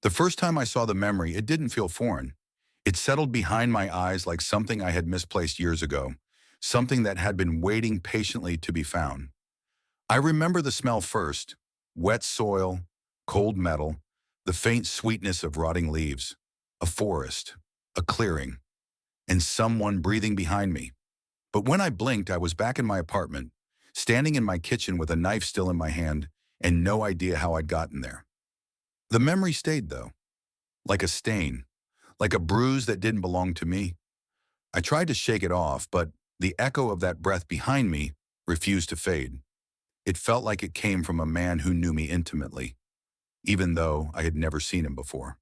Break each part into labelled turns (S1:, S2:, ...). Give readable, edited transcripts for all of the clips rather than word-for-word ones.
S1: The first time I saw the memory, it didn't feel foreign. It settled behind my eyes like something I had misplaced years ago, something that had been waiting patiently to be found. I remember the smell first: wet soil, cold metal, the faint sweetness of rotting leaves, a forest, a clearing, and someone breathing behind me. But when I blinked, I was back in my apartment, standing in my kitchen with a knife still in my hand and no idea how I'd gotten there. The memory stayed, though, like a stain, like a bruise that didn't belong to me. I tried to shake it off, but the echo of that breath behind me refused to fade. It felt like it came from a man who knew me intimately, even though I had never seen him before.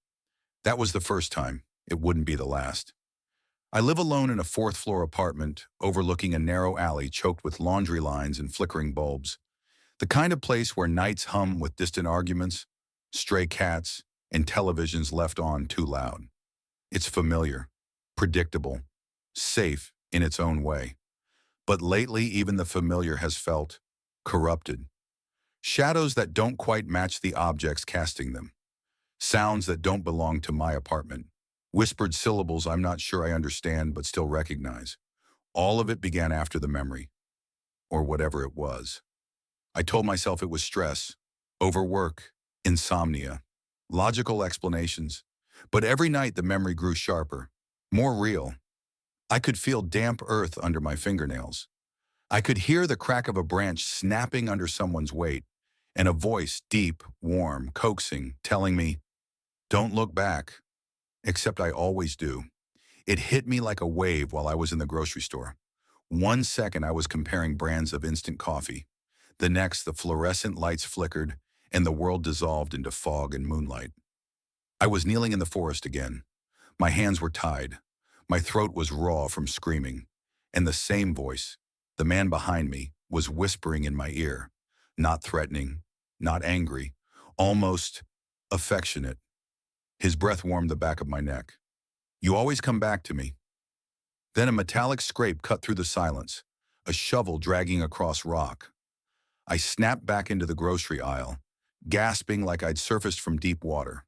S1: That was the first time. It wouldn't be the last. I live alone in a fourth-floor apartment overlooking a narrow alley choked with laundry lines and flickering bulbs. The kind of place where nights hum with distant arguments, stray cats, and televisions left on too loud. It's familiar, predictable, safe in its own way. But lately, even the familiar has felt corrupted. Shadows that don't quite match the objects casting them. Sounds that don't belong to my apartment. Whispered syllables I'm not sure I understand but still recognize. All of it began after the memory, or whatever it was. I told myself it was stress, overwork, insomnia, logical explanations. But every night the memory grew sharper, more real. I could feel damp earth under my fingernails. I could hear the crack of a branch snapping under someone's weight, and a voice, deep, warm, coaxing, telling me, "Don't look back." Except I always do. It hit me like a wave while I was in the grocery store. One second I was comparing brands of instant coffee. The next, the fluorescent lights flickered, and the world dissolved into fog and moonlight. I was kneeling in the forest again. My hands were tied. My throat was raw from screaming. And the same voice, the man behind me, was whispering in my ear. Not threatening, not angry, almost affectionate. His breath warmed the back of my neck. "You always come back to me." Then a metallic scrape cut through the silence, a shovel dragging across rock. I snapped back into the grocery aisle, gasping like I'd surfaced from deep water.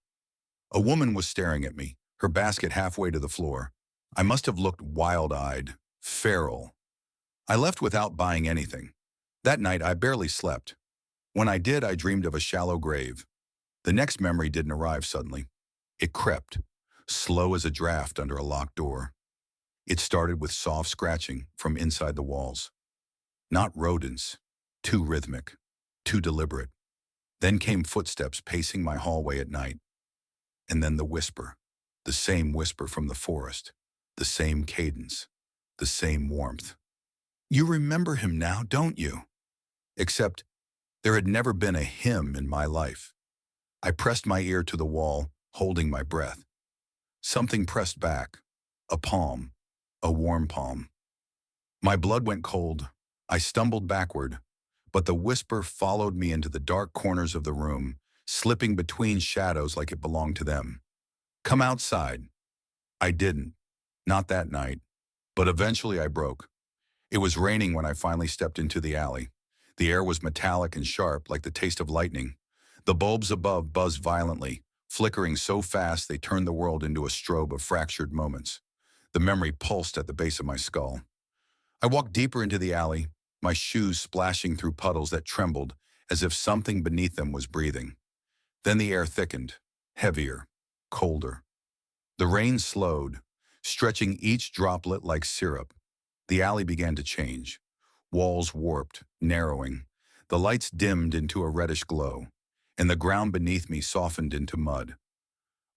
S1: A woman was staring at me, her basket halfway to the floor. I must have looked wild-eyed, feral. I left without buying anything. That night, I barely slept. When I did, I dreamed of a shallow grave. The next memory didn't arrive suddenly. It crept, slow as a draft under a locked door. It started with soft scratching from inside the walls. Not rodents, too rhythmic, too deliberate. Then came footsteps pacing my hallway at night. And then the same whisper from the forest, the same cadence, the same warmth. "You remember him now, don't you?" Except there had never been a him in my life. I pressed my ear to the wall, holding my breath. Something pressed back, a palm, a warm palm. My blood went cold. I stumbled backward, but the whisper followed me into the dark corners of the room, slipping between shadows like it belonged to them. "Come outside." I didn't. Not that night. But eventually I broke. It was raining when I finally stepped into the alley. The air was metallic and sharp, like the taste of lightning. The bulbs above buzzed violently, flickering so fast they turned the world into a strobe of fractured moments. The memory pulsed at the base of my skull. I walked deeper into the alley, my shoes splashing through puddles that trembled as if something beneath them was breathing. Then the air thickened, heavier, colder. The rain slowed, stretching each droplet like syrup. The alley began to change. Walls warped, narrowing. The lights dimmed into a reddish glow, and the ground beneath me softened into mud.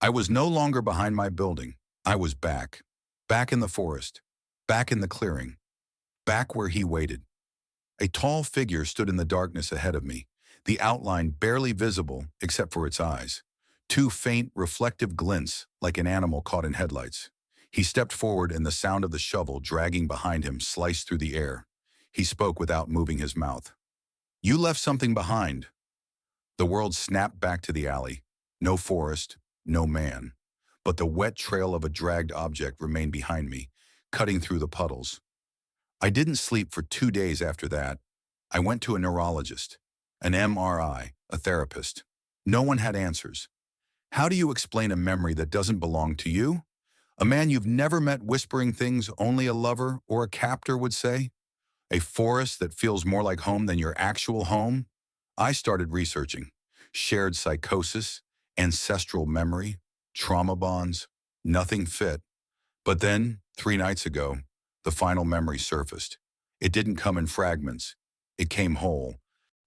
S1: I was no longer behind my building. I was back. Back in the forest. Back in the clearing. Back where he waited. A tall figure stood in the darkness ahead of me, the outline barely visible except for its eyes. Two faint, reflective glints like an animal caught in headlights. He stepped forward and the sound of the shovel dragging behind him sliced through the air. He spoke without moving his mouth. "You left something behind." The world snapped back to the alley. No forest, no man. But the wet trail of a dragged object remained behind me, cutting through the puddles. I didn't sleep for 2 days after that. I went to a neurologist, an MRI, a therapist. No one had answers. How do you explain a memory that doesn't belong to you? A man you've never met whispering things only a lover or a captor would say? A forest that feels more like home than your actual home? I started researching. Shared psychosis, ancestral memory, trauma bonds, nothing fit. But then, 3 nights ago, the final memory surfaced. It didn't come in fragments. It came whole.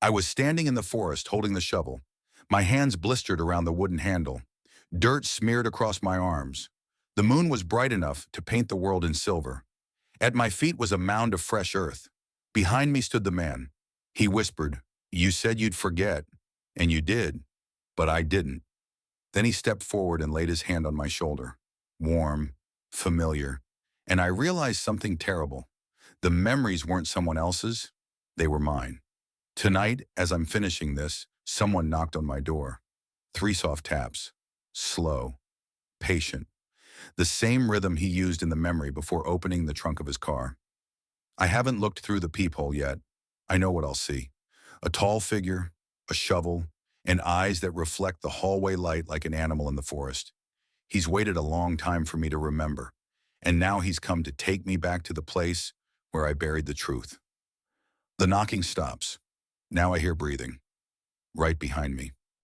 S1: I was standing in the forest holding the shovel, my hands blistered around the wooden handle, dirt smeared across my arms. The moon was bright enough to paint the world in silver. At my feet was a mound of fresh earth. Behind me stood the man. He whispered, "You said you'd forget, and you did, but I didn't." Then he stepped forward and laid his hand on my shoulder. Warm, familiar, and I realized something terrible. The memories weren't someone else's, they were mine. Tonight, as I'm finishing this, someone knocked on my door. 3 soft taps. Slow, patient. The same rhythm he used in the memory before opening the trunk of his car. I haven't looked through the peephole yet. I know what I'll see. A tall figure, a shovel, and eyes that reflect the hallway light like an animal in the forest. He's waited a long time for me to remember, and now he's come to take me back to the place where I buried the truth. The knocking stops. Now I hear breathing, right behind me.